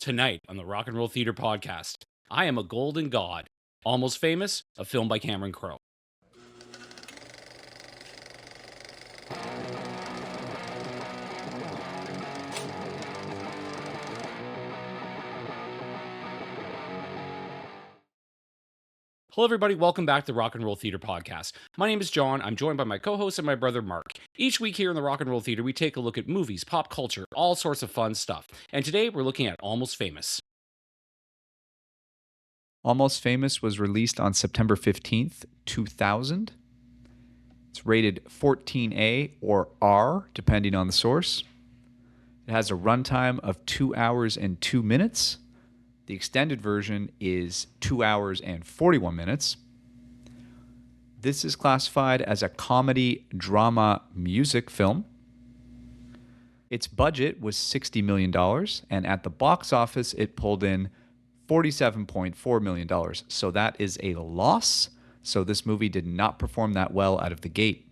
Tonight on the Rock and Roll Theater podcast, I am a golden god. Almost Famous, a film by Cameron Crowe. Hello, everybody. Welcome back to the Rock and Roll Theater podcast. My name is Jon. I'm joined by my co-host and my brother Mark. Each week here in the Rock and Roll Theater, we take a look at movies, pop culture, all sorts of fun stuff. And today we're looking at Almost Famous. Almost Famous was released on September 15th, 2000. It's rated 14A or R, depending on the source. It has a runtime of 2 hours and 2 minutes. The extended version is 2 hours and 41 minutes. This is classified as a comedy, drama, music film. Its budget was $60 million, and at the box office, it pulled in $47.4 million. So that is a loss. So this movie did not perform that well out of the gate.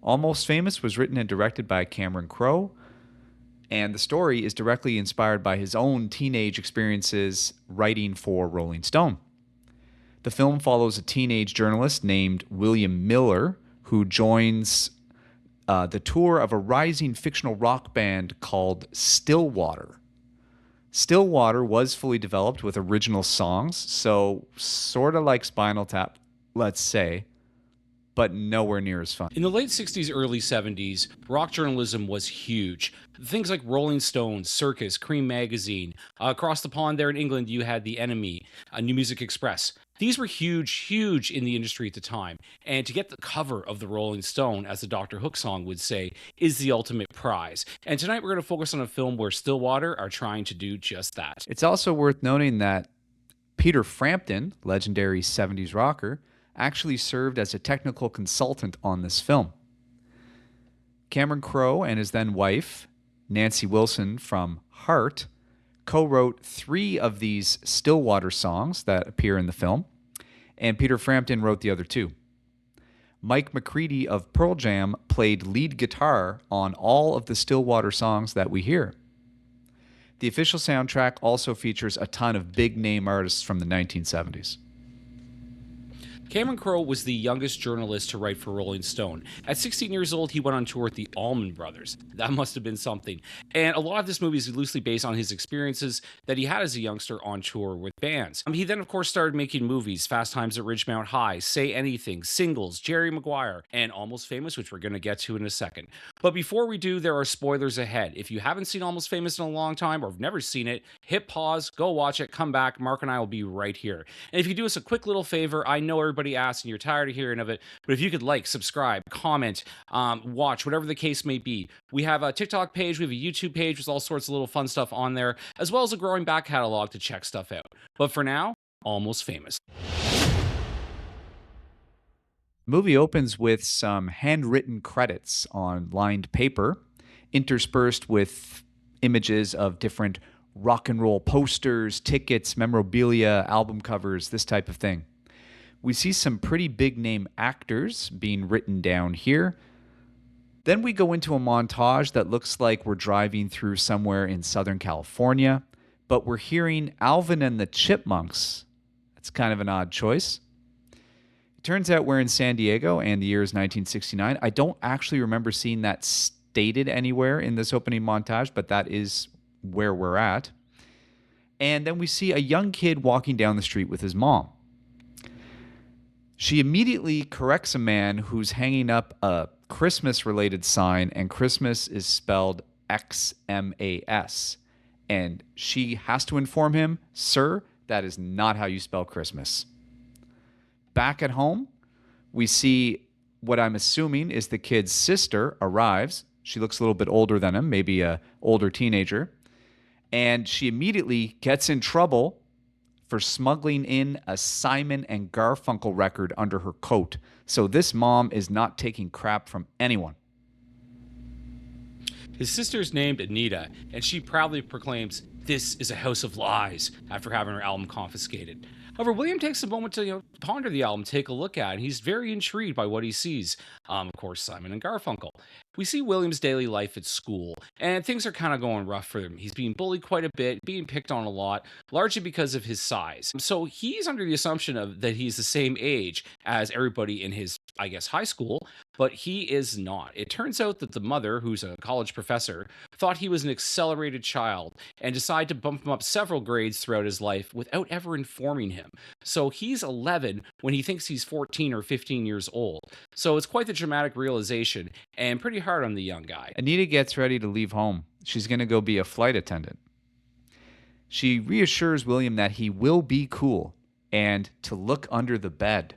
Almost Famous was written and directed by Cameron Crowe, and the story is directly inspired by his own teenage experiences writing for Rolling Stone. The film follows a teenage journalist named William Miller who joins the tour of a rising fictional rock band called Stillwater. Stillwater was fully developed with original songs, so sort of like Spinal Tap, let's say, but nowhere near as fun. In the late 60s, early 70s, rock journalism was huge. Things like Rolling Stone, Circus, Cream Magazine. Across the pond there in England, you had The Enemy, New Music Express. These were huge in the industry at the time. And to get the cover of the Rolling Stone, as the Dr. Hook song would say, is the ultimate prize. And tonight we're going to focus on a film where Stillwater are trying to do just that. It's also worth noting that Peter Frampton, legendary 70s rocker, actually served as a technical consultant on this film. Cameron Crowe and his then wife, Nancy Wilson from Heart, co-wrote 3 of these Stillwater songs that appear in the film, and Peter Frampton wrote the other 2. Mike McCready of Pearl Jam played lead guitar on all of the Stillwater songs that we hear. The official soundtrack also features a ton of big-name artists from the 1970s. Cameron Crowe was the youngest journalist to write for Rolling Stone. At 16 years old, he went on tour with the Allman Brothers. That must have been something. And a lot of this movie is loosely based on his experiences that he had as a youngster on tour with bands. He then, of course, started making movies, Fast Times at Ridgemount High, Say Anything, Singles, Jerry Maguire, and Almost Famous, which we're going to get to in a second. But before we do, there are spoilers ahead. If you haven't seen Almost Famous in a long time or have never seen it, hit pause, go watch it, come back. Mark and I will be right here. And if you do us a quick little favor, I know everybody asks and you're tired of hearing of it, but if you could like, subscribe, comment, watch, whatever the case may be. We have a TikTok page, we have a YouTube page with all sorts of little fun stuff on there, as well as a growing back catalog to check stuff out. But for now, Almost Famous. The movie opens with some handwritten credits on lined paper, interspersed with images of different rock and roll posters, tickets, memorabilia, album covers, this type of thing. We see some pretty big name actors being written down here. Then we go into a montage that looks like we're driving through somewhere in Southern California, but we're hearing Alvin and the Chipmunks. That's kind of an odd choice. It turns out we're in San Diego and the year is 1969. I don't actually remember seeing that stated anywhere in this opening montage, but that is where we're at. And then we see a young kid walking down the street with his mom. She immediately corrects a man who's hanging up a Christmas-related sign, and Christmas is spelled Xmas. And she has to inform him, "Sir, that is not how you spell Christmas." Back at home, we see what I'm assuming is the kid's sister arrives. She looks a little bit older than him, maybe an older teenager. And she immediately gets in trouble for smuggling in a Simon and Garfunkel record under her coat. So this mom is not taking crap from anyone. His sister's named Anita, and she proudly proclaims, "This is a house of lies," after having her album confiscated. However, William takes a moment to ponder the album, take a look at it, and he's very intrigued by what he sees. Of course, Simon and Garfunkel. We see William's daily life at school, and things are kind of going rough for him. He's being bullied quite a bit, being picked on a lot, largely because of his size. So he's under the assumption of that he's the same age as everybody in his, I guess, high school, but he is not. It turns out that the mother, who's a college professor, thought he was an accelerated child and decided to bump him up several grades throughout his life without ever informing him. So he's 11 when he thinks he's 14 or 15 years old. So it's quite the dramatic realization and pretty hard on the young guy. Anita gets ready to leave home. She's going to go be a flight attendant. She reassures William that he will be cool and to look under the bed.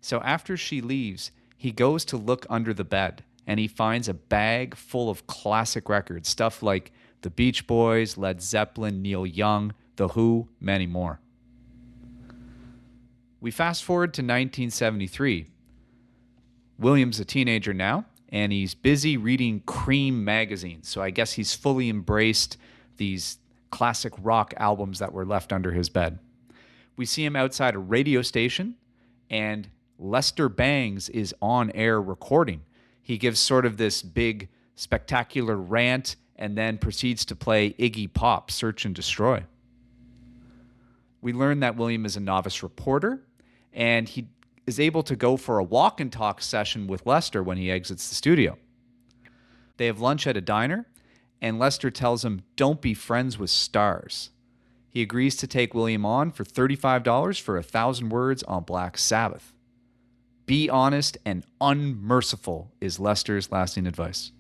So after she leaves, he goes to look under the bed and he finds a bag full of classic records, stuff like the Beach Boys, Led Zeppelin, Neil Young, The Who, many more. We fast forward to 1973. William's a teenager now, and he's busy reading Cream magazine. So I guess he's fully embraced these classic rock albums that were left under his bed. We see him outside a radio station, and Lester Bangs is on air recording. He gives sort of this big, spectacular rant and then proceeds to play Iggy Pop, Search and Destroy. We learn that William is a novice reporter, and he is able to go for a walk and talk session with Lester when he exits the studio. They have lunch at a diner, and Lester tells him, "Don't be friends with stars." He agrees to take William on for $35 for 1,000 words on Black Sabbath. Be honest and unmerciful is Lester's lasting advice.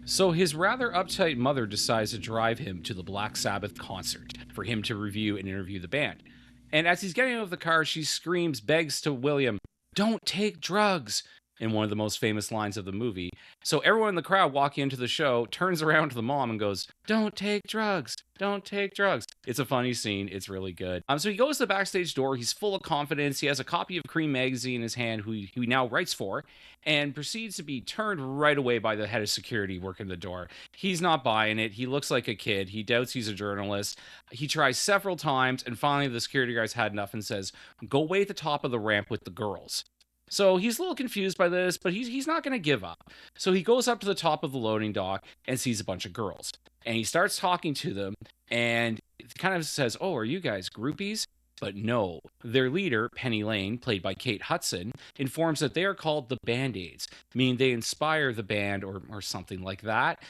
So his rather uptight mother decides to drive him to the Black Sabbath concert for him to review and interview the band. And as he's getting out of the car, she screams, begs to William, "Don't take drugs," in one of the most famous lines of the movie. So everyone in the crowd walking into the show turns around to the mom and goes, "Don't take drugs. Don't take drugs." It's a funny scene. It's really good. So he goes to the backstage door. He's full of confidence. He has a copy of Cream magazine in his hand, who he now writes for, and proceeds to be turned right away by the head of security working the door. He's not buying it. He looks like a kid. He doubts he's a journalist. He tries several times, and finally the security guard's had enough and says, "Go wait at the top of the ramp with the girls." So he's a little confused by this, but he's not going to give up. So he goes up to the top of the loading dock and sees a bunch of girls. And he starts talking to them and kind of says, "Oh, are you guys groupies?" But no, their leader, Penny Lane, played by Kate Hudson, informs that they are called the Band-Aids, meaning they inspire the band or something like that,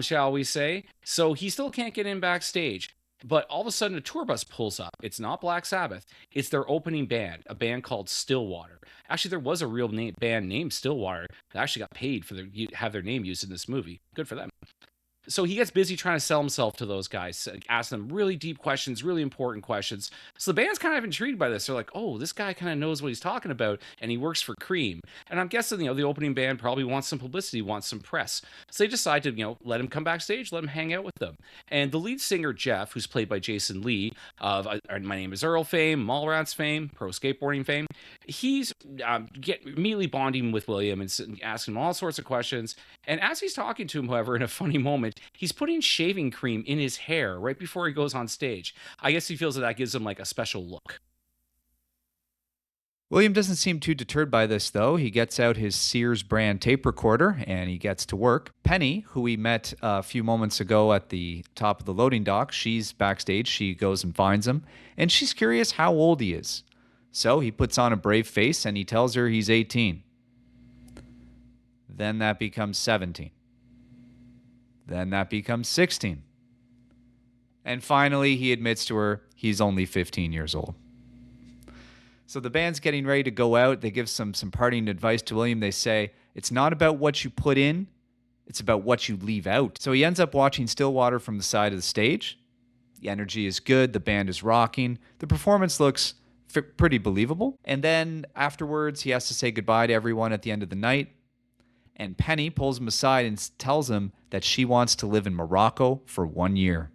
shall we say. So he still can't get in backstage. But all of a sudden, a tour bus pulls up. It's not Black Sabbath. It's their opening band, a band called Stillwater. Actually, there was a real band named Stillwater that actually got paid for have their name used in this movie. Good for them. So he gets busy trying to sell himself to those guys, ask them really deep questions, really important questions. So the band's kind of intrigued by this. They're like, "Oh, this guy kind of knows what he's talking about, and he works for Cream." And I'm guessing, the opening band probably wants some publicity, wants some press. So they decide to, let him come backstage, let him hang out with them. And the lead singer, Jeff, who's played by Jason Lee of My Name is Earl fame, Mallrats fame, pro skateboarding fame, he's immediately bonding with William and asking him all sorts of questions. And as he's talking to him, however, in a funny moment, he's putting shaving cream in his hair right before he goes on stage. I guess he feels that gives him like a special look. William doesn't seem too deterred by this, though. He gets out his Sears brand tape recorder and he gets to work. Penny, who we met a few moments ago at the top of the loading dock, she's backstage. She goes and finds him, and she's curious how old he is. So he puts on a brave face and he tells her he's 18. Then that becomes 17. Then that becomes 16. And finally, he admits to her he's only 15 years old. So the band's getting ready to go out. They give some parting advice to William. They say, "It's not about what you put in, it's about what you leave out." So he ends up watching Stillwater from the side of the stage. The energy is good. The band is rocking. The performance looks pretty believable. And then afterwards, he has to say goodbye to everyone at the end of the night. And Penny pulls him aside and tells him that she wants to live in Morocco for 1 year.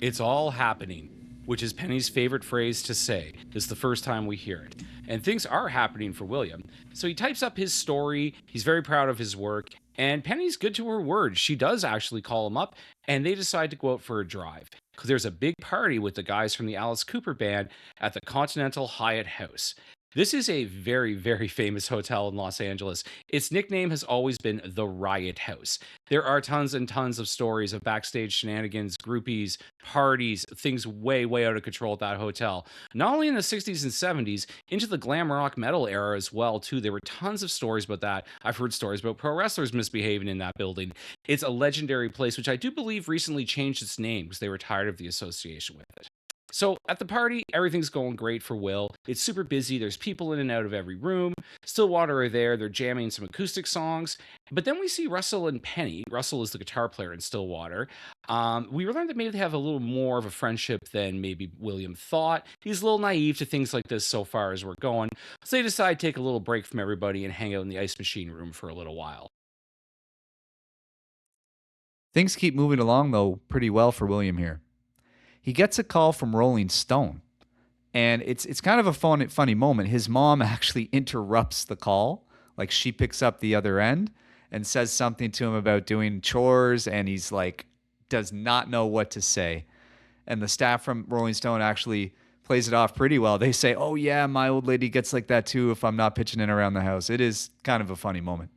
It's all happening which is Penny's favorite phrase to say. This is the first time we hear it. And things are happening for William. So he types up his story. He's very proud of his work. And Penny's good to her word. She does actually call him up, and they decide to go out for a drive. Because there's a big party with the guys from the Alice Cooper band at the Continental Hyatt House. This is a very, very famous hotel in Los Angeles. Its nickname has always been the Riot House. There are tons and tons of stories of backstage shenanigans, groupies, parties, things way, way out of control at that hotel. Not only in the 60s and 70s, into the glam rock metal era as well, too. There were tons of stories about that. I've heard stories about pro wrestlers misbehaving in that building. It's a legendary place, which I do believe recently changed its name because they were tired of the association with it. So at the party, everything's going great for Will. It's super busy. There's people in and out of every room. Stillwater are there. They're jamming some acoustic songs. But then we see Russell and Penny. Russell is the guitar player in Stillwater. We learned that maybe they have a little more of a friendship than maybe William thought. He's a little naive to things like this so far as we're going. So they decide to take a little break from everybody and hang out in the ice machine room for a little while. Things keep moving along, though, pretty well for William here. He gets a call from Rolling Stone, and it's kind of a funny moment. His mom actually interrupts the call, like she picks up the other end and says something to him about doing chores, and he's like, does not know what to say. And the staff from Rolling Stone actually plays it off pretty well. They say, oh yeah, my old lady gets like that too if I'm not pitching in around the house. It is kind of a funny moment.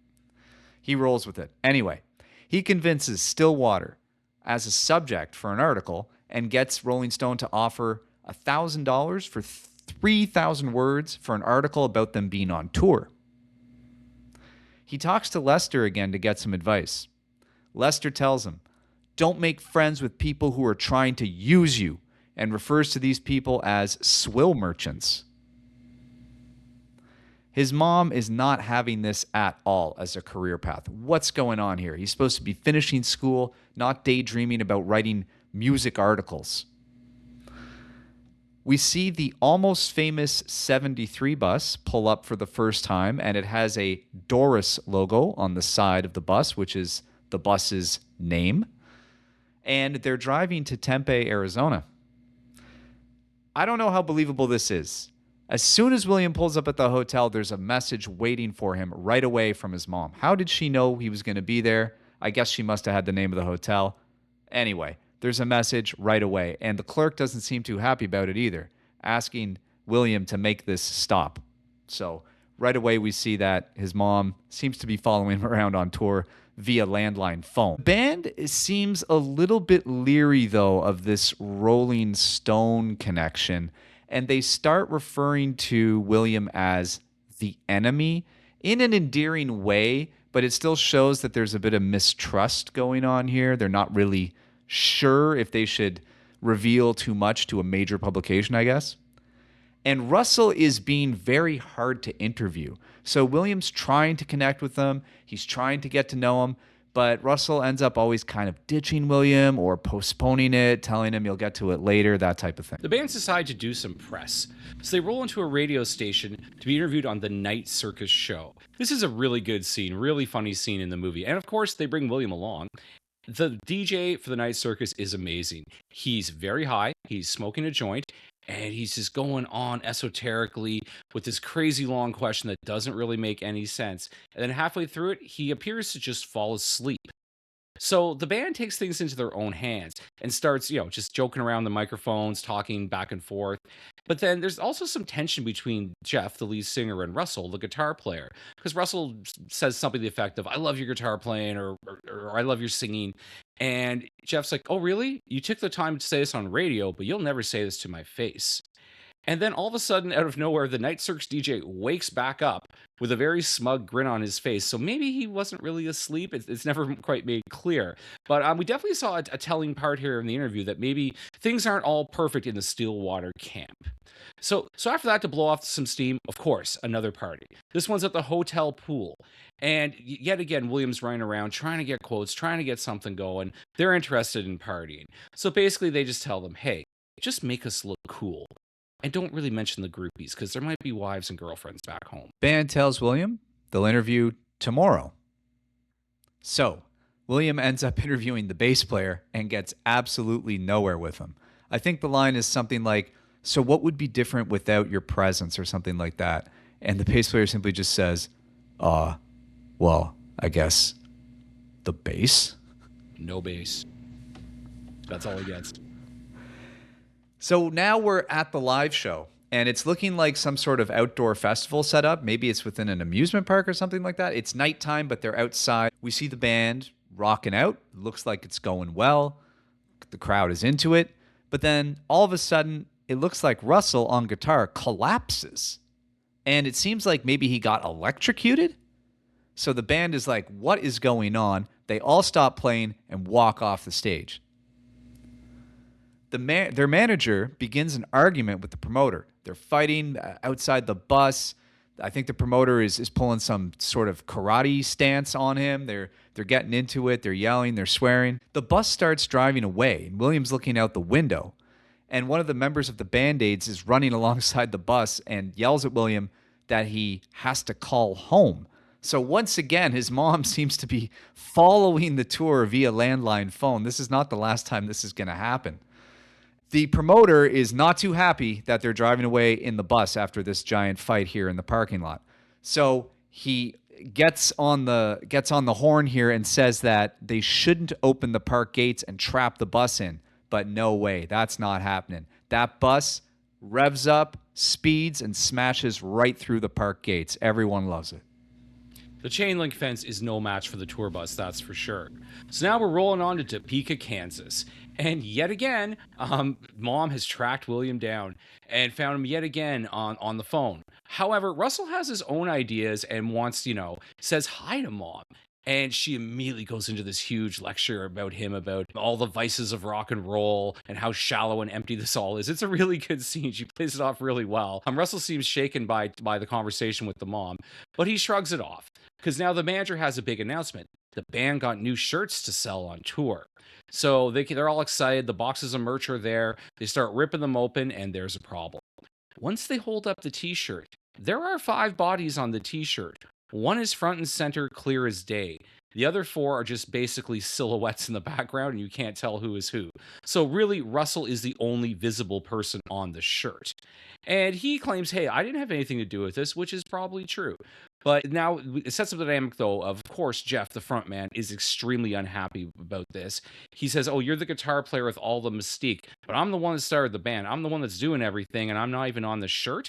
He rolls with it. Anyway, he convinces Stillwater as a subject for an article and gets Rolling Stone to offer $1,000 for 3,000 words for an article about them being on tour. He talks to Lester again to get some advice. Lester tells him, don't make friends with people who are trying to use you, and refers to these people as swill merchants. His mom is not having this at all as a career path. What's going on here? He's supposed to be finishing school, not daydreaming about writing music articles. We see the Almost Famous 73 bus pull up for the first time, and it has a Doris logo on the side of the bus, which is the bus's name. And they're driving to Tempe, Arizona. I don't know how believable this is. As soon as William pulls up at the hotel, there's a message waiting for him right away from his mom. How did she know he was going to be there? I guess she must have had the name of the hotel. Anyway, there's a message right away, and the clerk doesn't seem too happy about it either, asking William to make this stop. So right away we see that his mom seems to be following him around on tour via landline phone. The band seems a little bit leery, though, of this Rolling Stone connection, and they start referring to William as the enemy in an endearing way, but it still shows that there's a bit of mistrust going on here. They're not really sure if they should reveal too much to a major publication, I guess. And Russell is being very hard to interview. So William's trying to connect with them. He's trying to get to know him. But Russell ends up always kind of ditching William or postponing it, telling him he'll get to it later, that type of thing. The bands decide to do some press. So they roll into a radio station to be interviewed on the Night Circus show. This is a really good scene, really funny scene in the movie. And of course, they bring William along. The DJ for the Night Circus is amazing. He's very high. He's smoking a joint. And he's just going on esoterically with this crazy long question that doesn't really make any sense. And then halfway through it, he appears to just fall asleep. So the band takes things into their own hands and starts, just joking around the microphones, talking back and forth. But then there's also some tension between Jeff, the lead singer, and Russell, the guitar player. Because Russell says something to the effect of, I love your guitar playing, or I love your singing. And Jeff's like, oh, really? You took the time to say this on radio, but you'll never say this to my face. And then all of a sudden, out of nowhere, the Night Circus DJ wakes back up with a very smug grin on his face. So maybe he wasn't really asleep. It's never quite made clear. But we definitely saw a telling part here in the interview that maybe things aren't all perfect in the Stillwater camp. So after that, to blow off some steam, of course, another party. This one's at the hotel pool. And yet again, William's running around trying to get quotes, trying to get something going. They're interested in partying. So basically, they just tell them, hey, just make us look cool. And don't really mention the groupies, because there might be wives and girlfriends back home. Band tells William they'll interview tomorrow. So William ends up interviewing the bass player and gets absolutely nowhere with him. I think the line is something like, "So what would be different without your presence," or something like that. And the bass player simply just says, well, I guess the bass. No bass. That's all he gets. So now we're at the live show, and it's looking like some sort of outdoor festival setup. Maybe it's within an amusement park or something like that. It's nighttime, but they're outside. We see the band rocking out. Looks like it's going well. The crowd is into it. But then all of a sudden, it looks like Russell on guitar collapses. And it seems like maybe he got electrocuted. So the band is like, what is going on? They all stop playing and walk off the stage. Their manager begins an argument with the promoter. They're fighting outside the bus. I think the promoter is pulling some sort of karate stance on him. They're getting into it. They're yelling. They're swearing. The bus starts driving away, and William's looking out the window. And one of the members of the Band-Aids is running alongside the bus and yells at William that he has to call home. So once again, his mom seems to be following the tour via landline phone. This is not the last time this is going to happen. The promoter is not too happy that they're driving away in the bus after this giant fight here in the parking lot. So he gets on the horn here and says that they shouldn't open the park gates and trap the bus in. But no way, that's not happening. That bus revs up, speeds, and smashes right through the park gates. Everyone loves it. The chain link fence is no match for the tour bus, that's for sure. So now we're rolling on to Topeka, Kansas. And yet again, Mom has tracked William down and found him yet again on the phone. However, Russell has his own ideas and wants, says hi to Mom. And she immediately goes into this huge lecture about him, about all the vices of rock and roll and how shallow and empty this all is. It's a really good scene. She plays it off really well. Russell seems shaken by the conversation with the mom, but he shrugs it off because now the manager has a big announcement. The band got new shirts to sell on tour. So they're all excited. The boxes of merch are there. They start ripping them open, and there's a problem. Once they hold up the t-shirt, there are 5 bodies on the t-shirt. One is front and center, clear as day. The other 4 are just basically silhouettes in the background, and you can't tell who is who. So really, Russell is the only visible person on the shirt. And he claims, hey, I didn't have anything to do with this, which is probably true. But now it sets up the dynamic, though, of course, Jeff, the front man, is extremely unhappy about this. He says, oh, you're the guitar player with all the mystique, but I'm the one that started the band. I'm the one that's doing everything, and I'm not even on the shirt.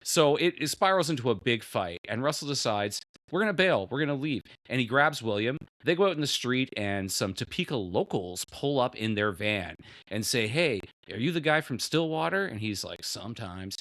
So it spirals into a big fight, and Russell decides, we're going to bail. We're going to leave. And he grabs William. They go out in the street, and some Topeka locals pull up in their van and say, hey, are you the guy from Stillwater? And he's like, sometimes.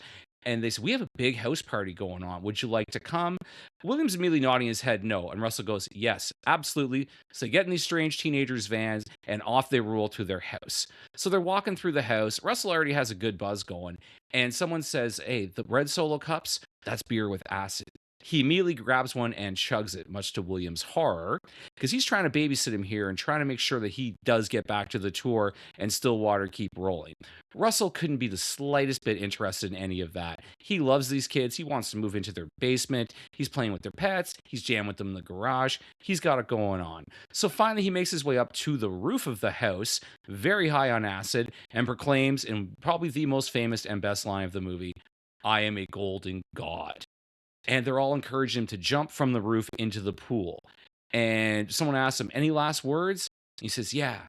And they say, we have a big house party going on. Would you like to come? William's immediately nodding his head no. And Russell goes, yes, absolutely. So they get in these strange teenagers' vans, and off they roll to their house. So they're walking through the house. Russell already has a good buzz going. And someone says, hey, the red Solo cups, that's beer with acid. He immediately grabs one and chugs it, much to William's horror, because he's trying to babysit him here and trying to make sure that he does get back to the tour and Stillwater keep rolling. Russell couldn't be the slightest bit interested in any of that. He loves these kids. He wants to move into their basement. He's playing with their pets. He's jamming with them in the garage. He's got it going on. So finally, he makes his way up to the roof of the house, very high on acid, and proclaims, in probably the most famous and best line of the movie, I am a golden god. And they're all encouraging him to jump from the roof into the pool. And someone asks him, any last words? He says, yeah,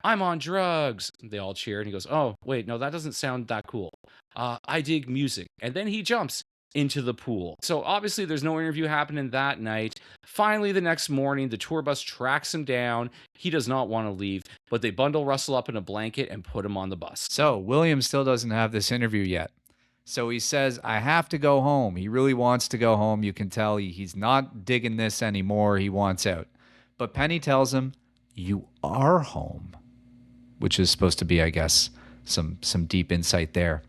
I'm on drugs. They all cheer. And he goes, oh, wait, no, that doesn't sound that cool. I dig music. And then he jumps into the pool. So obviously there's no interview happening that night. Finally, the next morning, the tour bus tracks him down. He does not want to leave, but they bundle Russell up in a blanket and put him on the bus. So William still doesn't have this interview yet. So he says, I have to go home. He really wants to go home. You can tell he's not digging this anymore. He wants out. But Penny tells him, you are home, which is supposed to be, I guess, some deep insight there.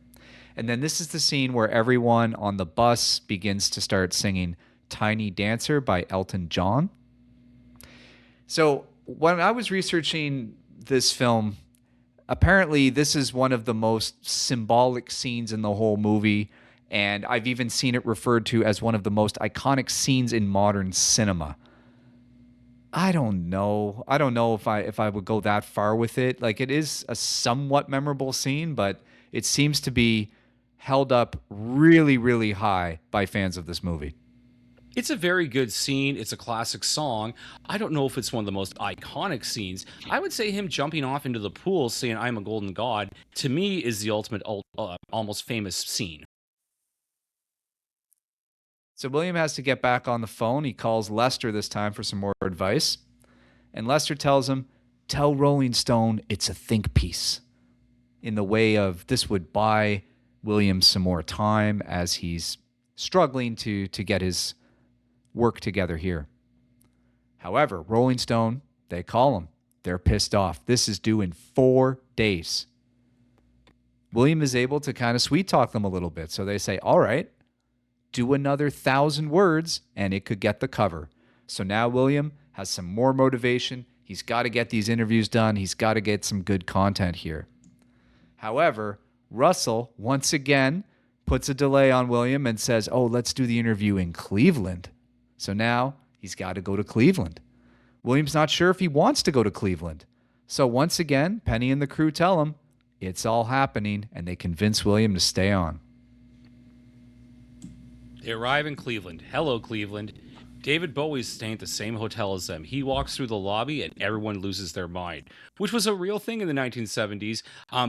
And then this is the scene where everyone on the bus begins to start singing Tiny Dancer by Elton John. So when I was researching this film, apparently, this is one of the most symbolic scenes in the whole movie, and I've even seen it referred to as one of the most iconic scenes in modern cinema. I don't know. I don't know if I would go that far with it. Like it is a somewhat memorable scene, but it seems to be held up really, really high by fans of this movie. It's a very good scene. It's a classic song. I don't know if it's one of the most iconic scenes. I would say him jumping off into the pool saying, "I'm a golden god," to me is the ultimate almost famous scene. So William has to get back on the phone. He calls Lester this time for some more advice. And Lester tells him, tell Rolling Stone it's a think piece, in the way of this would buy William some more time as he's struggling to get his work together here. However, Rolling Stone, they call him. They're pissed off. This is due in 4 days. William is able to kind of sweet talk them a little bit. So they say, all right, do another 1,000 words and it could get the cover. So now William has some more motivation. He's got to get these interviews done. He's got to get some good content here. However, Russell once again puts a delay on William and says, oh, let's do the interview in Cleveland. So now he's got to go to Cleveland. William's not sure if he wants to go to Cleveland. So once again, Penny and the crew tell him it's all happening, and they convince William to stay on. They arrive in Cleveland. Hello, Cleveland. David Bowie's staying at the same hotel as them. He walks through the lobby and everyone loses their mind, which was a real thing in the 1970s.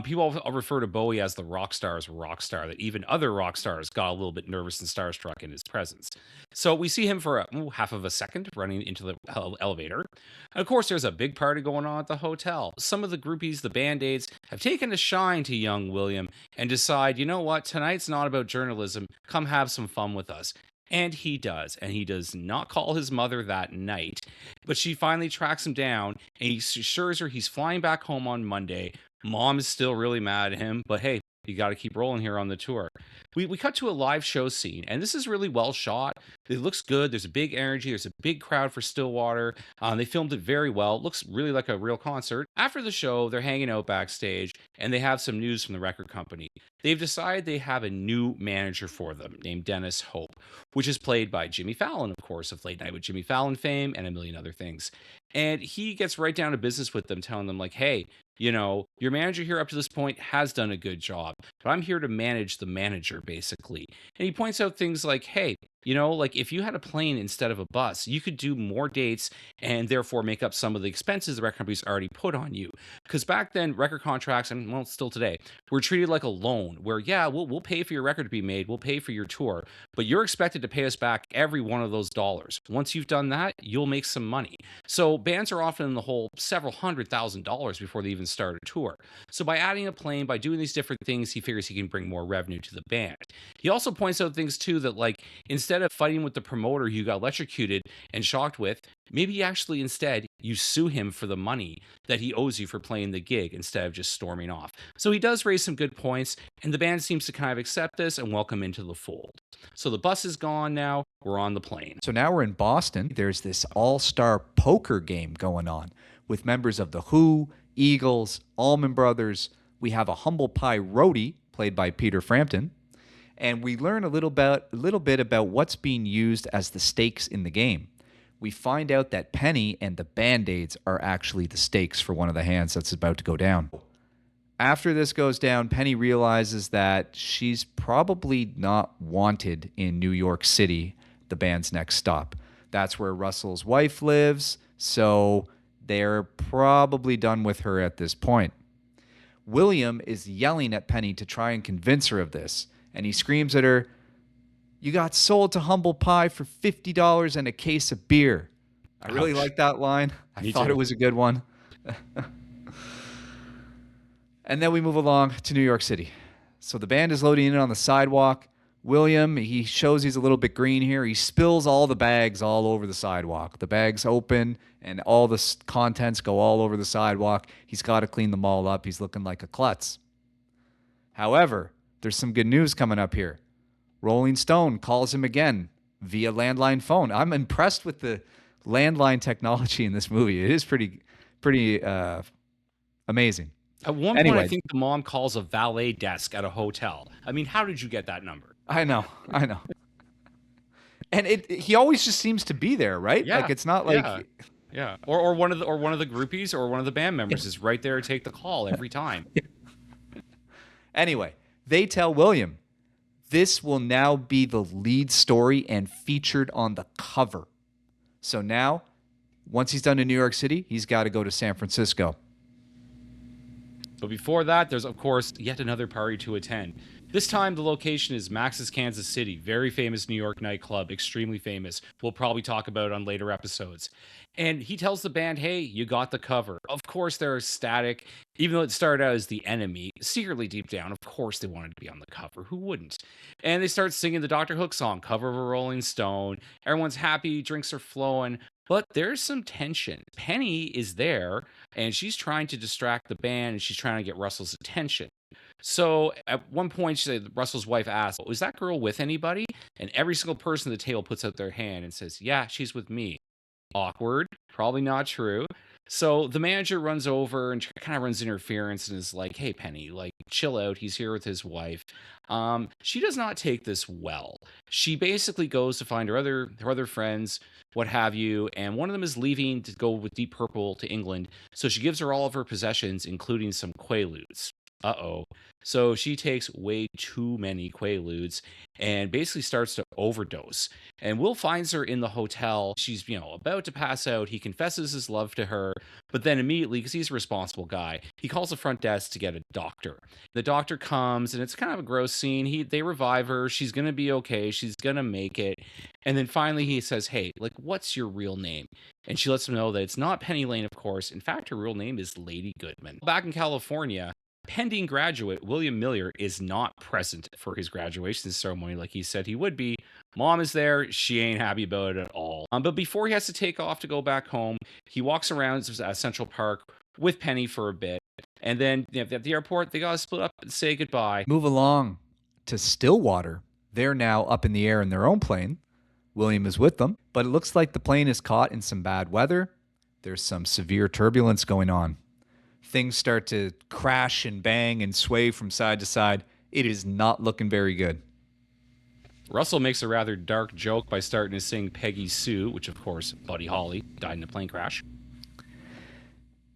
People refer to Bowie as the rock star's rock star, that even other rock stars got a little bit nervous and starstruck in his presence. So we see him for half of a second running into the elevator. And of course, there's a big party going on at the hotel. Some of the groupies, the Band-Aids, have taken a shine to young William and decide, you know what, tonight's not about journalism. Come have some fun with us. And he does. And he does not call his mother that night. But she finally tracks him down and he assures her he's flying back home on Monday. Mom is still really mad at him. But hey, you got to keep rolling here on the tour. We cut to a live show scene, and this is really well shot. It looks good. There's a big energy. There's a big crowd for Stillwater. They filmed it very well. It looks really like a real concert. After the show, they're hanging out backstage, and they have some news from the record company. They've decided they have a new manager for them named Dennis Hope, which is played by Jimmy Fallon, of course, of Late Night with Jimmy Fallon fame and a million other things. And he gets right down to business with them, telling them, like, hey, you know, your manager here up to this point has done a good job, but I'm here to manage the manager, basically. And he points out things like, hey, you know, like if you had a plane instead of a bus, you could do more dates and therefore make up some of the expenses the record company's already put on you. Because back then, record contracts, and well, still today, were treated like a loan where, yeah, we'll pay for your record to be made, we'll pay for your tour, but you're expected to pay us back every one of those dollars. Once you've done that, you'll make some money. So bands are often in the hole several $100,000 before they even start a tour. So by adding a plane, by doing these different things, he figures he can bring more revenue to the band. He also points out things too that, like, instead of fighting with the promoter you got electrocuted and shocked with, maybe actually instead you sue him for the money that he owes you for playing the gig instead of just storming off. So he does raise some good points, and the band seems to kind of accept this and welcome into the fold. So the bus is gone now. We're on the plane. So now we're in Boston. There's this all-star poker game going on with members of The Who, Eagles, Allman Brothers. We have a humble pie roadie played by Peter Frampton. And we learn a little bit about what's being used as the stakes in the game. We find out that Penny and the Band-Aids are actually the stakes for one of the hands that's about to go down. After this goes down, Penny realizes that she's probably not wanted in New York City, the band's next stop. That's where Russell's wife lives, so they're probably done with her at this point. William is yelling at Penny to try and convince her of this, and he screams at her, "You got sold to Humble Pie for $50 and a case of beer." I really like that line. I thought it was a good one. And then we move along to New York City. So the band is loading in on the sidewalk. William, he shows he's a little bit green here. He spills all the bags all over the sidewalk. The bags open and all the contents go all over the sidewalk. He's got to clean them all up. He's looking like a klutz. However, there's some good news coming up here. Rolling Stone calls him again via landline phone. I'm impressed with the landline technology in this movie. It is pretty amazing. At one point, I think the mom calls a valet desk at a hotel. I mean, how did you get that number? I know. And he always just seems to be there, right? Yeah, like it's not like Yeah, or one of the groupies or one of the band members is right there to take the call every time. Anyway, they tell William this will now be the lead story and featured on the cover. So now, once he's done in New York City, he's got to go to San Francisco. But before that, there's, of course, yet another party to attend. This time, the location is Max's Kansas City, very famous New York nightclub, extremely famous. We'll probably talk about it on later episodes. And he tells the band, hey, you got the cover. Of course, they're ecstatic. Even though it started out as the enemy, secretly deep down, of course, they wanted to be on the cover. Who wouldn't? And they start singing the Dr. Hook song, cover of a Rolling Stone. Everyone's happy, drinks are flowing. But there's some tension. Penny is there, and she's trying to distract the band, and she's trying to get Russell's attention. So at one point, Russell's wife asks, "Was that girl with anybody?" And every single person at the table puts out their hand and says, "Yeah, she's with me." Awkward, probably not true. So the manager runs over and kind of runs interference and is like, "Hey, Penny, like, chill out. He's here with his wife." She does not take this well. She basically goes to find her other friends, what have you, and one of them is leaving to go with Deep Purple to England. So she gives her all of her possessions, including some Quaaludes. Uh-oh. So she takes way too many Quaaludes and basically starts to overdose. And Will finds her in the hotel. She's, about to pass out. He confesses his love to her, but then immediately, because he's a responsible guy, he calls the front desk to get a doctor. The doctor comes, and it's kind of a gross scene. They revive her. She's gonna be okay. She's gonna make it. And then finally, he says, "Hey, like, what's your real name?" And she lets him know that it's not Penny Lane, of course. In fact, her real name is Lady Goodman. Back in California, pending graduate William Miller is not present for his graduation ceremony like he said he would be. Mom is there. She ain't happy about it at all. But before he has to take off to go back home, he walks around Central Park with Penny for a bit. And then at the airport, they got to split up and say goodbye. Move along to Stillwater. They're now up in the air in their own plane. William is with them, but it looks like the plane is caught in some bad weather. There's some severe turbulence going on. Things start to crash and bang and sway from side to side. It is not looking very good. Russell makes a rather dark joke by starting to sing Peggy Sue, which, of course, Buddy Holly died in a plane crash.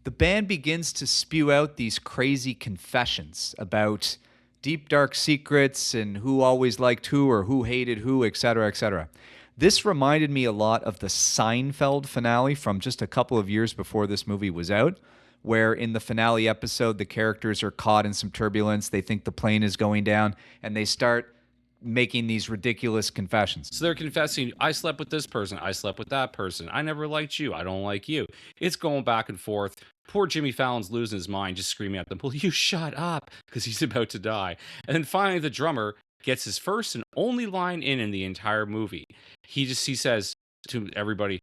The band begins to spew out these crazy confessions about deep, dark secrets and who always liked who or who hated who, etc., etc. This reminded me a lot of the Seinfeld finale from just a couple of years before this movie was out, where in the finale episode, the characters are caught in some turbulence. They think the plane is going down, and they start making these ridiculous confessions. So they're confessing, I slept with this person, I slept with that person, I never liked you, I don't like you. It's going back and forth. Poor Jimmy Fallon's losing his mind, just screaming at them, "Will you shut up?" because he's about to die. And then finally the drummer gets his first and only line in the entire movie. He says to everybody,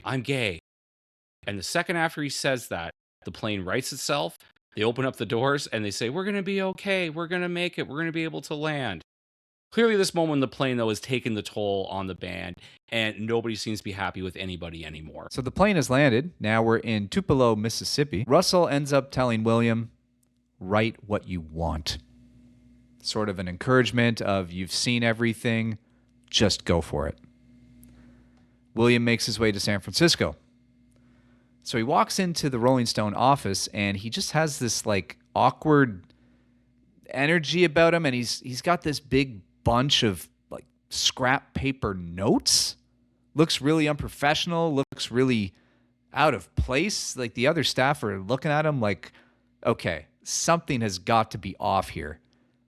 "I'm gay." And the second after he says that, the plane rights itself. They open up the doors and they say, "We're going to be okay. We're going to make it. We're going to be able to land." Clearly, this moment in the plane, though, has taken the toll on the band, and nobody seems to be happy with anybody anymore. So the plane has landed. Now we're in Tupelo, Mississippi. Russell ends up telling William, "Write what you want." Sort of an encouragement of, you've seen everything, just go for it. William makes his way to San Francisco. So he walks into the Rolling Stone office, and he just has this like awkward energy about him, and he's got this big bunch of like scrap paper notes. Looks really unprofessional, looks really out of place. Like the other staff are looking at him like, okay, something has got to be off here.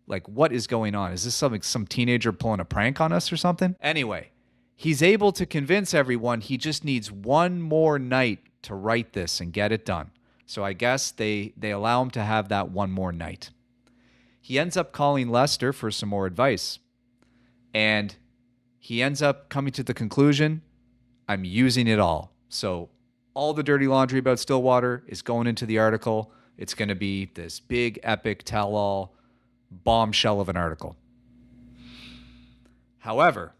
Like, what is going on? Is this some teenager pulling a prank on us or something? Anyway, he's able to convince everyone he just needs one more night to write this and get it done. So I guess they allow him to have that one more night. He ends up calling Lester for some more advice. And he ends up coming to the conclusion, I'm using it all. So all the dirty laundry about Stillwater is going into the article. It's going to be this big, epic, tell-all bombshell of an article. However,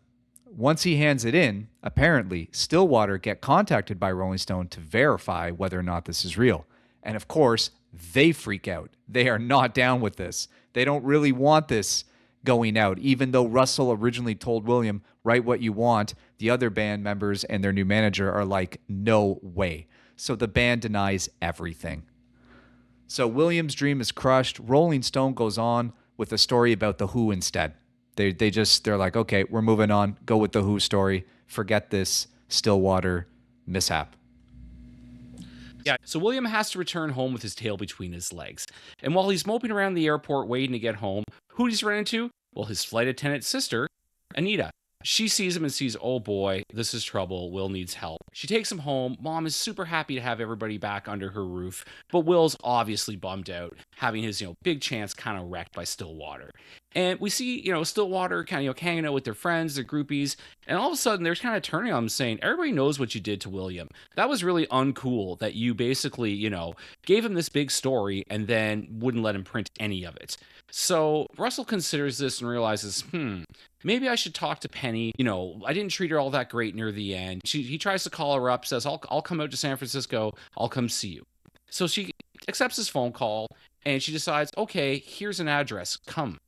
once he hands it in, apparently Stillwater get contacted by Rolling Stone to verify whether or not this is real. And of course, they freak out. They are not down with this. They don't really want this going out, even though Russell originally told William, write what you want. The other band members and their new manager are like, no way. So the band denies everything. So William's dream is crushed. Rolling Stone goes on with a story about the Who instead. They're like, okay, we're moving on. Go with the Who story. Forget this Stillwater mishap. Yeah, so William has to return home with his tail between his legs. And while he's moping around the airport waiting to get home, who does he run into? Well, his flight attendant's sister, Anita. She sees him and sees, oh boy, this is trouble. Will needs help. She takes him home. Mom is super happy to have everybody back under her roof, but Will's obviously bummed out, having his, big chance kind of wrecked by Stillwater. And we see, Stillwater kind of, hanging out with their friends, their groupies, and all of a sudden they're kind of turning on him saying, everybody knows what you did to William. That was really uncool that you basically, gave him this big story and then wouldn't let him print any of it. So Russell considers this and realizes, maybe I should talk to Penny. I didn't treat her all that great near the end. He tries to call her up, says, I'll come out to San Francisco. I'll come see you. So she accepts his phone call and she decides, okay, here's an address. Come.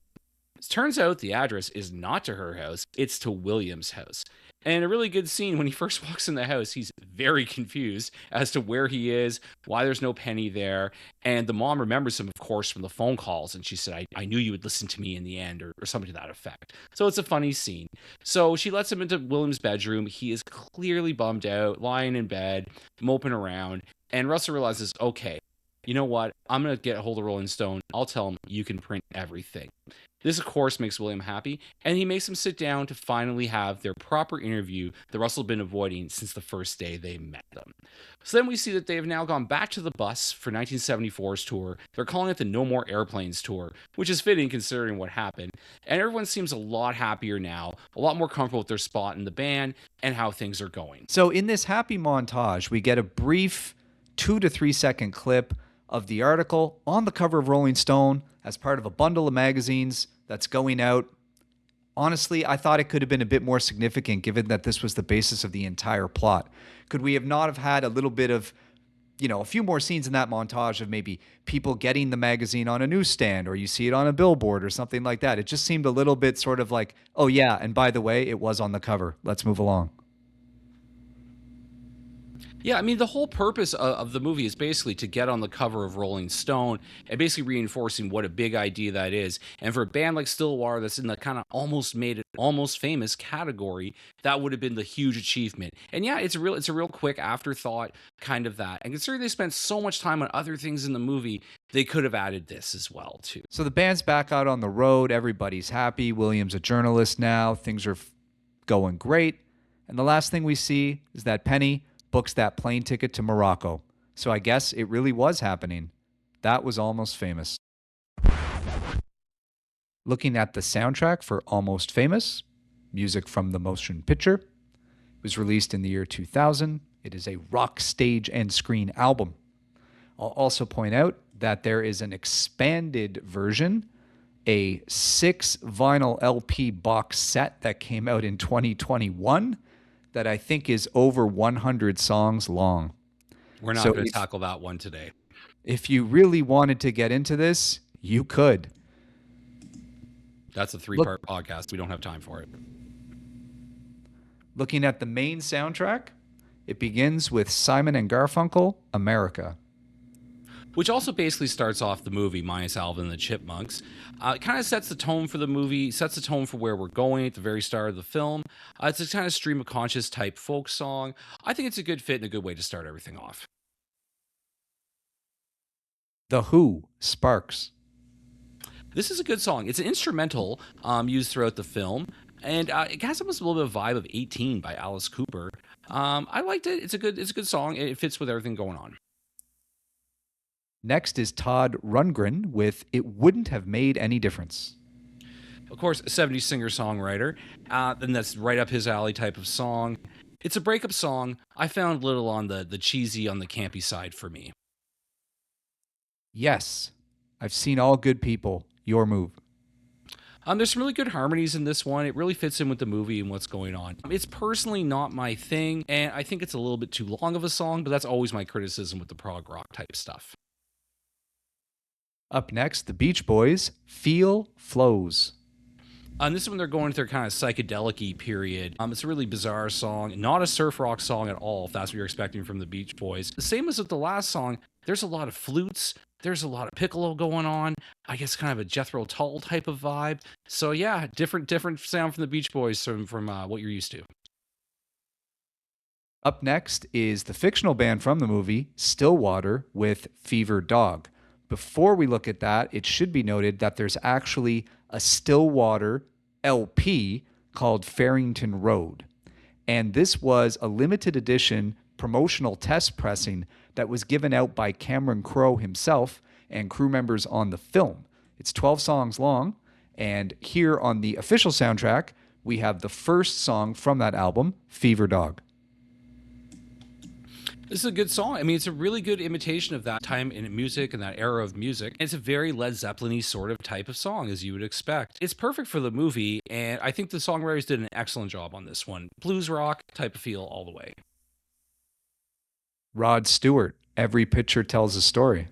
It turns out the address is not to her house. It's to William's house. And a really good scene when he first walks in the house, he's very confused as to where he is, why there's no Penny there. And the mom remembers him, of course, from the phone calls. And she said, I knew you would listen to me in the end, or something to that effect. So it's a funny scene. So she lets him into William's bedroom. He is clearly bummed out, lying in bed, moping around. And Russell realizes, okay, you know what? I'm going to get a hold of Rolling Stone. I'll tell him you can print everything. This, of course, makes William happy, and he makes them sit down to finally have their proper interview that Russell had been avoiding since the first day they met them. So then we see that they have now gone back to the bus for 1974's tour. They're calling it the No More Airplanes tour, which is fitting considering what happened. And everyone seems a lot happier now, a lot more comfortable with their spot in the band and how things are going. So in this happy montage, we get a brief 2 to 3 second clip of the article on the cover of Rolling Stone as part of a bundle of magazines that's going out. Honestly, I thought it could have been a bit more significant given that this was the basis of the entire plot. Could we have not have had a little bit of, a few more scenes in that montage of maybe people getting the magazine on a newsstand, or you see it on a billboard or something like that? It just seemed a little bit sort of like, oh yeah, and by the way, it was on the cover. Let's move along. Yeah, I mean, the whole purpose of the movie is basically to get on the cover of Rolling Stone and basically reinforcing what a big idea that is. And for a band like Stillwater that's in the kind of almost made it almost famous category, that would have been the huge achievement. And yeah, it's a real quick afterthought kind of that. And considering they spent so much time on other things in the movie, they could have added this as well too. So the band's back out on the road. Everybody's happy. William's a journalist now. Things are going great. And the last thing we see is that Penny books that plane ticket to Morocco. So I guess it really was happening. That was Almost Famous. Looking at the soundtrack for Almost Famous, music from the motion picture. It was released in the year 2000. It is a rock stage and screen album. I'll also point out that there is an expanded version, a 6 vinyl LP box set that came out in 2021 that I think is over 100 songs long. We're not going to tackle that one today. If you really wanted to get into this, you could. That's a 3-part podcast. We don't have time for it. Looking at the main soundtrack, it begins with Simon and Garfunkel, America. Which also basically starts off the movie, minus Alvin and the Chipmunks. It kind of sets the tone for the movie, sets the tone for where we're going at the very start of the film. It's a kind of stream of conscious type folk song. I think it's a good fit and a good way to start everything off. The Who, Sparks. This is a good song. It's an instrumental used throughout the film. And it has almost a little bit of vibe of 18 by Alice Cooper. I liked it. It's a good song. It fits with everything going on. Next is Todd Rundgren with It Wouldn't Have Made Any Difference. Of course, a 70s singer-songwriter, and that's right up his alley type of song. It's a breakup song. I found a little on the cheesy, on the campy side for me. Yes, I've seen All Good People, your move. There's some really good harmonies in this one. It really fits in with the movie and what's going on. It's personally not my thing, and I think it's a little bit too long of a song, but that's always my criticism with the prog rock type stuff. Up next, the Beach Boys, Feel Flows. And this is when they're going through their kind of psychedelic-y period. It's a really bizarre song, not a surf rock song at all, if that's what you're expecting from the Beach Boys. The same as with the last song, there's a lot of flutes, there's a lot of piccolo going on. I guess kind of a Jethro Tull type of vibe. So yeah, different sound from the Beach Boys from what you're used to. Up next is the fictional band from the movie, Stillwater, with Fever Dog. Before we look at that, it should be noted that there's actually a Stillwater LP called Farrington Road. And this was a limited edition promotional test pressing that was given out by Cameron Crowe himself and crew members on the film. It's 12 songs long, and here on the official soundtrack, we have the first song from that album, Fever Dog. This is a good song. I mean, it's a really good imitation of that time in music and that era of music. It's a very Led Zeppelin-y sort of type of song, as you would expect. It's perfect for the movie, and I think the songwriters did an excellent job on this one. Blues rock type of feel all the way. Rod Stewart, Every Picture Tells a Story.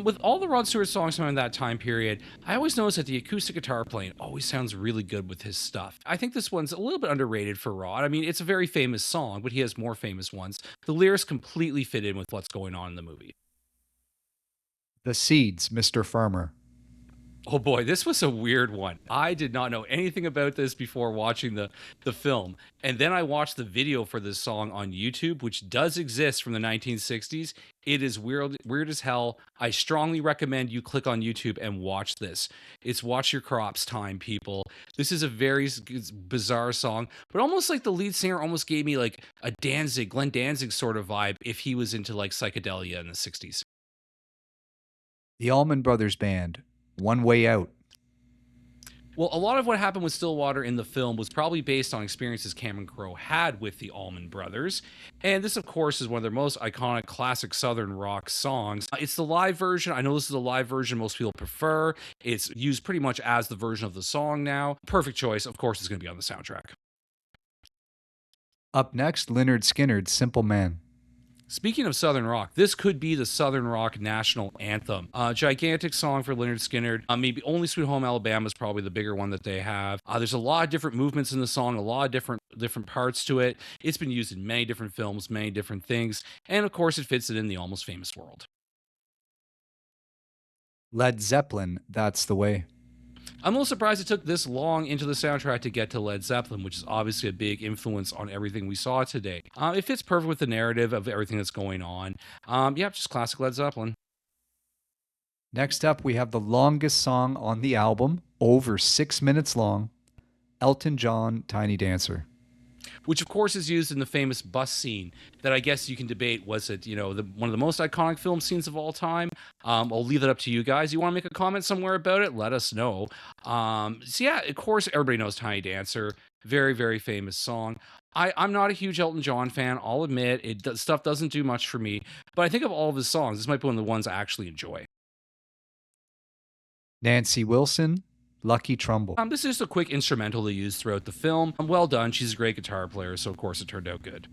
With all the Rod Stewart songs from that time period, I always notice that the acoustic guitar playing always sounds really good with his stuff. I think this one's a little bit underrated for Rod. I mean, it's a very famous song, but he has more famous ones. The lyrics completely fit in with what's going on in the movie. The Seeds, Mr. Farmer. Oh boy, this was a weird one. I did not know anything about this before watching the film. And then I watched the video for this song on YouTube, which does exist from the 1960s. It is weird as hell. I strongly recommend you click on YouTube and watch this. It's watch your crops time, people. This is a very bizarre song, but almost like the lead singer almost gave me like a Glenn Danzig sort of vibe if he was into like psychedelia in the 60s. The Allman Brothers Band, One Way Out. Well, a lot of what happened with Stillwater in the film was probably based on experiences Cameron Crowe had with the Allman Brothers. And this, of course, is one of their most iconic classic Southern rock songs. It's the live version. I know this is the live version most people prefer. It's used pretty much as the version of the song now. Perfect choice. Of course, it's going to be on the soundtrack. Up next, Lynyrd Skynyrd's Simple Man. Speaking of Southern rock, this could be the Southern rock national anthem. Gigantic song for Lynyrd Skynyrd. Maybe Only Sweet Home Alabama is probably the bigger one that they have. There's a lot of different movements in the song, a lot of different parts to it. It's been used in many different films, many different things, and of course it fits it in the Almost Famous world. Led Zeppelin, That's the Way. I'm a little surprised it took this long into the soundtrack to get to Led Zeppelin, which is obviously a big influence on everything we saw today. It fits perfect with the narrative of everything that's going on. Yeah, just classic Led Zeppelin. Next up, we have the longest song on the album, over 6 minutes long, Elton John, Tiny Dancer. Which, of course, is used in the famous bus scene that I guess you can debate, was it, one of the most iconic film scenes of all time? I'll leave that up to you guys. You want to make a comment somewhere about it? Let us know. So, yeah, of course, everybody knows Tiny Dancer. Very, very famous song. I'm not a huge Elton John fan. I'll admit, stuff doesn't do much for me. But I think of all of his songs, this might be one of the ones I actually enjoy. Nancy Wilson, Lucky Trumbull. This is just a quick instrumental they used throughout the film. Well done. She's a great guitar player, so of course it turned out good.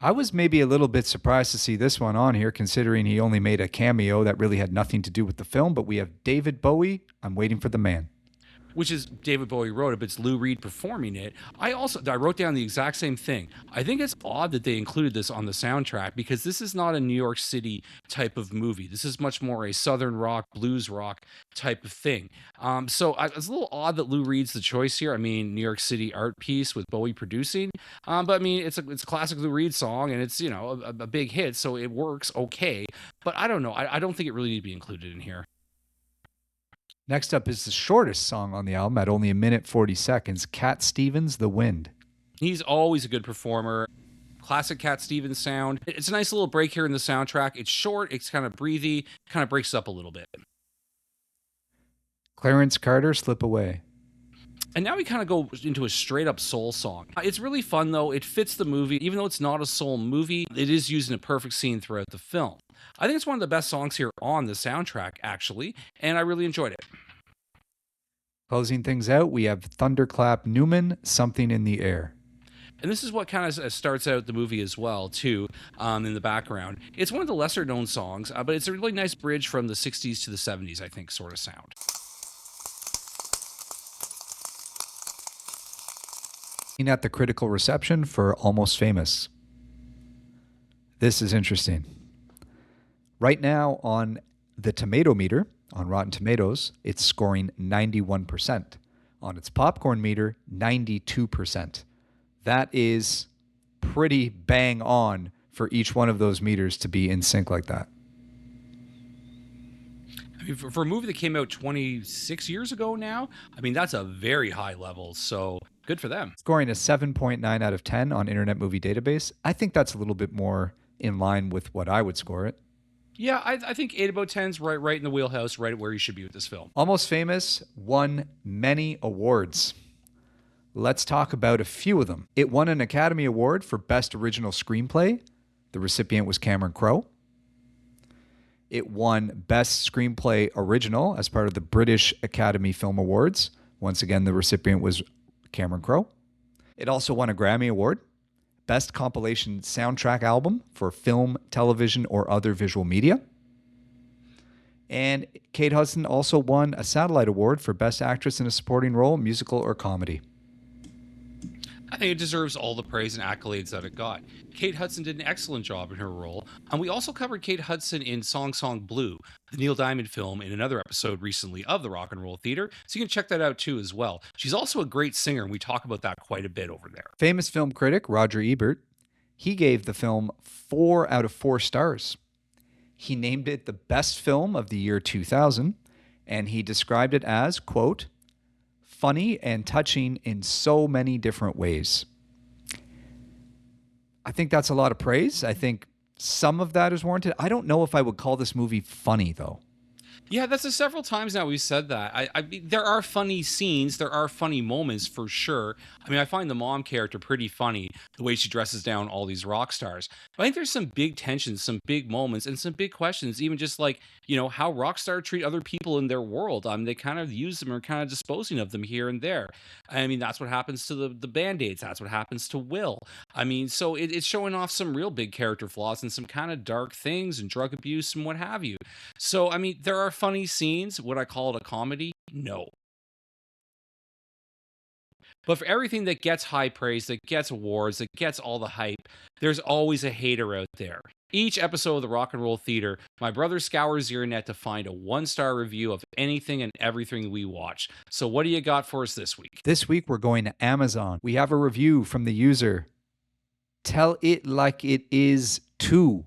I was maybe a little bit surprised to see this one on here, considering he only made a cameo that really had nothing to do with the film, but we have David Bowie, I'm Waiting for the Man. Which is David Bowie wrote it, but it's Lou Reed performing it. I wrote down the exact same thing. I think it's odd that they included this on the soundtrack because this is not a New York City type of movie. This is much more a Southern rock, blues rock type of thing. So it's a little odd that Lou Reed's the choice here. I mean, New York City art piece with Bowie producing. But I mean, it's a classic Lou Reed song and it's, a big hit, so it works okay. But I don't know. I don't think it really needs to be included in here. Next up is the shortest song on the album at only 1:40, Cat Stevens, The Wind. He's always a good performer. Classic Cat Stevens sound. It's a nice little break here in the soundtrack. It's short, it's kind of breathy, kind of breaks up a little bit. Clarence Carter, Slip Away. And now we kind of go into a straight up soul song. It's really fun though. It fits the movie. Even though it's not a soul movie, it is used in a perfect scene throughout the film. I think it's one of the best songs here on the soundtrack, actually, and I really enjoyed it. Closing things out, we have Thunderclap Newman, Something in the Air. And this is what kind of starts out the movie as well, too, in the background. It's one of the lesser known songs, but it's a really nice bridge from the 60s to the 70s, I think, sort of sound. Looking at the critical reception for Almost Famous. This is interesting. Right now on the tomato meter, on Rotten Tomatoes, it's scoring 91%. On its popcorn meter, 92%. That is pretty bang on for each one of those meters to be in sync like that. I mean, for a movie that came out 26 years ago now, I mean, that's a very high level. So good for them. Scoring a 7.9 out of 10 on Internet Movie Database. I think that's a little bit more in line with what I would score it. Yeah, I think 8 about 10's right in the wheelhouse, right where you should be with this film. Almost Famous won many awards. Let's talk about a few of them. It won an Academy Award for Best Original Screenplay. The recipient was Cameron Crowe. It won Best Screenplay Original as part of the British Academy Film Awards. Once again, the recipient was Cameron Crowe. It also won a Grammy Award. Best Compilation Soundtrack Album for Film, Television, or Other Visual Media. And Kate Hudson also won a Satellite Award for Best Actress in a Supporting Role, Musical, or Comedy. I think it deserves all the praise and accolades that it got. Kate Hudson did an excellent job in her role, and we also covered Kate Hudson in Song Song Blue, the Neil Diamond film, in another episode recently of the Rock and Roll Theater, so you can check that out too as well. She's also a great singer, and we talk about that quite a bit over there. Famous film critic Roger Ebert, he gave the film 4 out of 4 stars. He named it the best film of the year 2000, and he described it as, quote, funny and touching in so many different ways. I think that's a lot of praise. I think some of that is warranted. I don't know if I would call this movie funny, though. Yeah, that's several times now we've said that. I mean, there are funny scenes, there are funny moments for sure. I mean, I find the mom character pretty funny, the way she dresses down all these rock stars. But I think there's some big tensions, some big moments, and some big questions, even just like, how rock stars treat other people in their world. They kind of use them or kind of disposing of them here and there. I mean, that's what happens to the Band-Aids. That's what happens to Will. I mean, so it's showing off some real big character flaws and some kind of dark things and drug abuse and what have you. So, I mean, there are funny scenes. Would I call it a comedy? No. But for everything that gets high praise, that gets awards, that gets all the hype, there's always a hater out there. Each episode of the Rock and Roll Theater, my brother scours your net to find a 1-star review of anything and everything we watch. So what do you got for us this week? This week we're going to Amazon. We have a review from the user, Tell It Like It Is 2.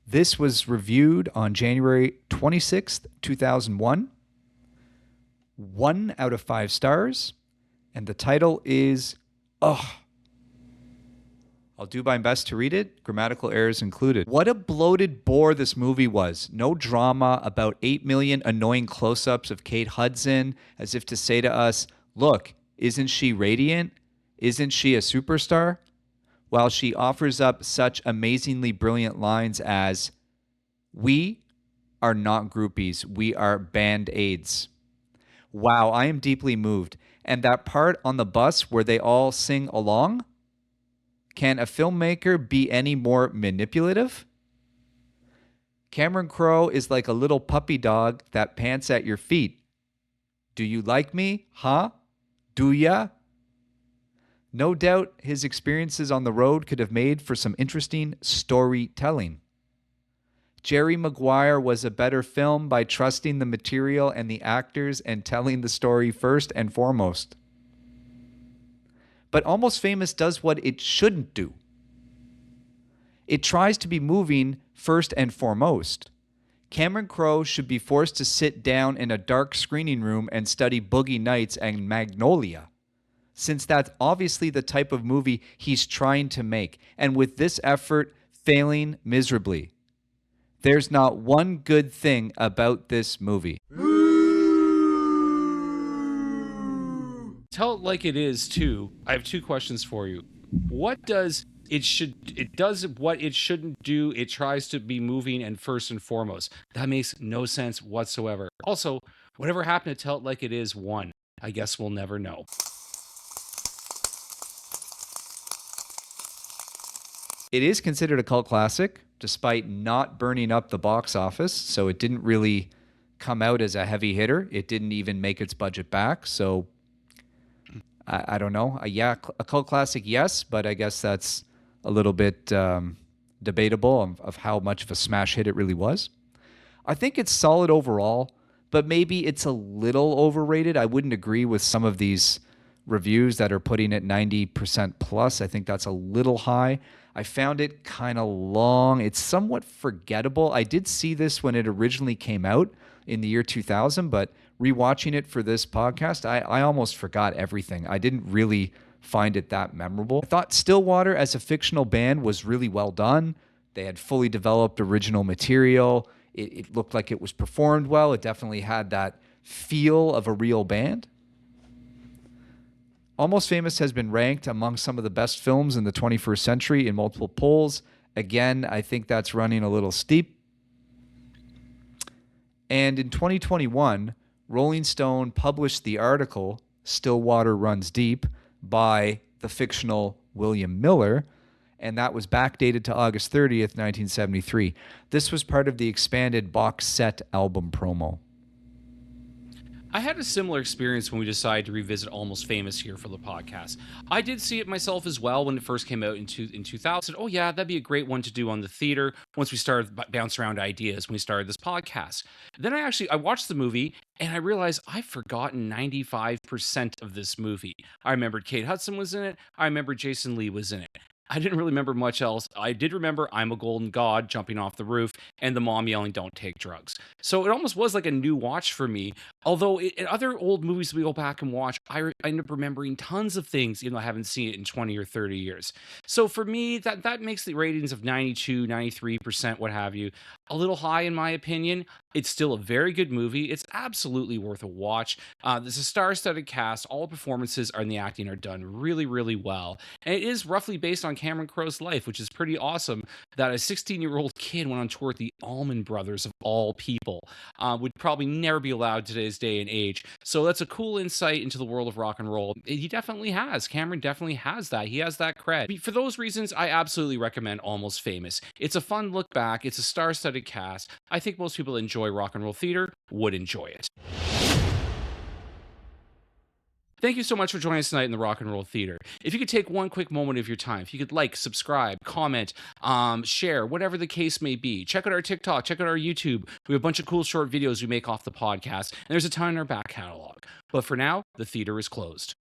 This was reviewed on January 26th, 2001. 1 out of 5 stars. And the title is, Ugh. I'll do my best to read it. Grammatical errors included. What a bloated bore this movie was. No drama, about 8 million annoying close-ups of Kate Hudson, as if to say to us, look, isn't she radiant? Isn't she a superstar? While she offers up such amazingly brilliant lines as, we are not groupies, we are Band-Aids. Wow, I am deeply moved. And that part on the bus where they all sing along? Can a filmmaker be any more manipulative? Cameron Crowe is like a little puppy dog that pants at your feet. Do you like me? Huh? Do ya? No doubt his experiences on the road could have made for some interesting storytelling. Jerry Maguire was a better film by trusting the material and the actors and telling the story first and foremost. But Almost Famous does what it shouldn't do. It tries to be moving first and foremost. Cameron Crowe should be forced to sit down in a dark screening room and study Boogie Nights and Magnolia, since that's obviously the type of movie he's trying to make, and with this effort failing miserably. There's not one good thing about this movie. Tell it like it is too. I have 2 questions for you. What does it does what it shouldn't do? It tries to be moving and first and foremost. That makes no sense whatsoever. Also, whatever happened to Tell It Like It Is 1? I guess we'll never know. It is considered a cult classic, despite not burning up the box office, so it didn't really come out as a heavy hitter. It didn't even make its budget back, so I don't know. A cult classic, yes, but I guess that's a little bit debatable of how much of a smash hit it really was. I think it's solid overall, but maybe it's a little overrated. I wouldn't agree with some of these reviews that are putting it 90% plus. I think that's a little high. I found it kind of long. It's somewhat forgettable. I did see this when it originally came out in the year 2000, but rewatching it for this podcast, I almost forgot everything. I didn't really find it that memorable. I thought Stillwater as a fictional band was really well done. They had fully developed original material. It looked like it was performed well. It definitely had that feel of a real band. Almost Famous has been ranked among some of the best films in the 21st century in multiple polls. Again, I think that's running a little steep. And in 2021, Rolling Stone published the article, Stillwater Runs Deep, by the fictional William Miller, and that was backdated to August 30th, 1973. This was part of the expanded box set album promo. I had a similar experience when we decided to revisit Almost Famous here for the podcast. I did see it myself as well when it first came out in 2000. Oh yeah, that'd be a great one to do on the theater once we started bouncing around ideas when we started this podcast. Then I watched the movie and I realized I've forgotten 95% of this movie. I remembered Kate Hudson was in it. I remember Jason Lee was in it. I didn't really remember much else. I did remember I'm a Golden God jumping off the roof and the mom yelling, "Don't take drugs." So it almost was like a new watch for me. Although in other old movies we go back and watch, I end up remembering tons of things, even though I haven't seen it in 20 or 30 years. So for me, that makes the ratings of 92, 93%, what have you, a little high in my opinion. It's still a very good movie. It's absolutely worth a watch. There's a star-studded cast. All performances and the acting are done really, really well. And it is roughly based on Cameron Crowe's life, which is pretty awesome that a 16-year-old kid went on tour with the Allman Brothers, of all people. Would probably never be allowed today's day and age. So that's a cool insight into the world of rock and roll. He definitely has. Cameron definitely has that. He has that cred. For those reasons, I absolutely recommend Almost Famous. It's a fun look back. It's a star-studded cast. I think most people enjoy rock and roll theater would enjoy it. Thank you so much for joining us tonight in the Rock and Roll Theater. If you could take one quick moment of your time, if you could like, subscribe, comment, share, whatever the case may be. Check out our TikTok, check out our YouTube. We have a bunch of cool short videos we make off the podcast, and there's a ton in our back catalog. But for now, the theater is closed.